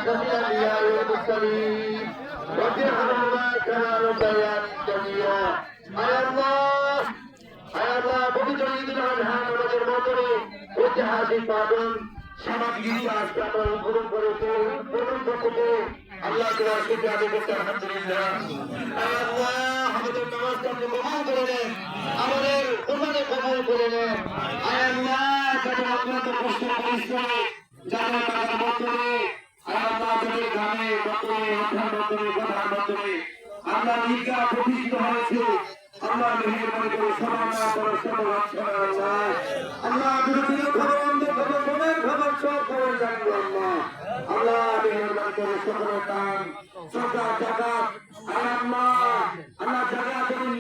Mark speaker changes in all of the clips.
Speaker 1: الأنبياء والمرسلين رب ارحمهما كما ربياني صغيرا يا الله পবিত্র ঈদুল আযহা নামাজের মাধ্যমে ঐতিহাসিক পালন সামাজিক ইতিহাস পালন পূরণ করেছে আল্লাহ তাআলার শুকরিয়া আদায় করতে আলহামদুলিল্লাহ। আল্লাহ আমাদের নামাজকে আপনি কবুল করে নেন, আমাদের কুরবানি কবুল করে নেন। আল্লাহ যারা অত্যন্ত কষ্ট পরিশ্রমে যারা টাকার মাধ্যমে আল্লাহ যাদের গ্রামে মাধ্যমে মাথার মাধ্যমে কথার মাধ্যমে আল্লাহ ঈদগাহ প্রতিষ্ঠিত হয়েছে, আল্লাহ মেহেরবানি করে সমানা করে আল্লাহ আল্লাহ বিরোধীর খবর অন্ধের খবর মনের খবর সব খবর জানবো আল্লাহ আল্লাহ মেহেরবানি করে সকলের দান সরকার টাকা আল্লাহ আল্লাহ জায়গা করুন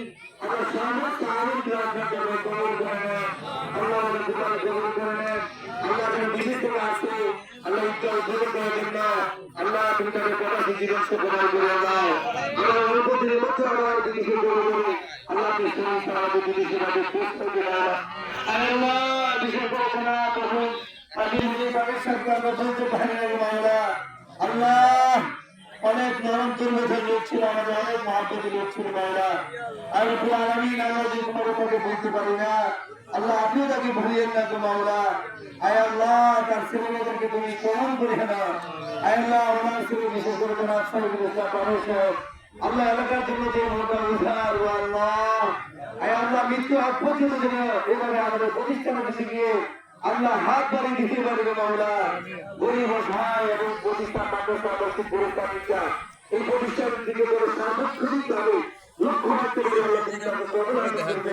Speaker 1: আমার সমস্ত আনন্দ আপনাকে কবল করে নেন, আল্লাহ আমাদের দোকানে কবল করে নেন, আল্লাহ যেন বিদেশ থেকে আসে আল্লাহ ঈদগাহ কবল করে দেন না, আল্লাহ তুমি তাদের প্রবাসী জীবন কবল করে দাও, আল্লাহ অনুপতির মধ্যে আমার বিদেশে কবল করে আল্লাহ के सही सारे विदेशी राजे पोस्ट कर दिया अल्लाह विशेष को बना प्रभु अभी मुझे पाकिस्तान का प्रभु को कहने लगा मामला अल्लाह অনেক নরম দুর্বল লোক ছিল, আমাদের অনেক মহাপতি লোক ছিল মাওলা, আর রব্বুল আলামিন আমরা যে কোনো কথা বলতে পারি না, আল্লাহ আপনিও তাকে ভুলিয়েন না গো মাওলা। আয় আল্লাহ তার ছেলেমেয়েদেরকে তুমি কবুল করে না, আয় আল্লাহ আমার ছেলে বিশেষ করে তোমার সবাইকে মানুষ আল্লাহ এলাকার জন্য যে মোটা উদ্ধার ও আল্লাহ আয় আল্লাহ মৃত্যু আগ পর্যন্ত যেন এভাবে আমাদের প্রতিষ্ঠানে বসে গিয়ে আল্লাহ হাত বাড়িয়ে দিতে পারবে মাওলা। গরিব অসহায় এবং প্রতিষ্ঠান মাদ্রাসা মসজিদ পুরস্কার নিচ্ছা এই প্রতিষ্ঠানের দিকে করে সার্বক্ষণিক ভাবে লক্ষ্য রাখতে পারে আল্লাহ তুমি তাকে কবুল করবে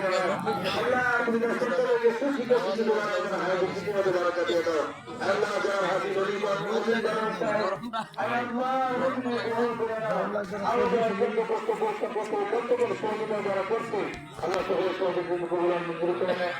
Speaker 1: আল্লাহ তুমি তার সন্তানকে সুশিক্ষিত শিক্ষিত বানাবে না আয় বুঝতে পারবে বারাকাত দাও আল্লাহ যারা হাজি বলি বা মুসলিম বানান আল্লাহ তুমি কবুল করে নাও আরো যারা কষ্ট করে সহযোগিতা যারা করছে আল্লাহ সবাই সহযোগিতা কবুল করে নেয়।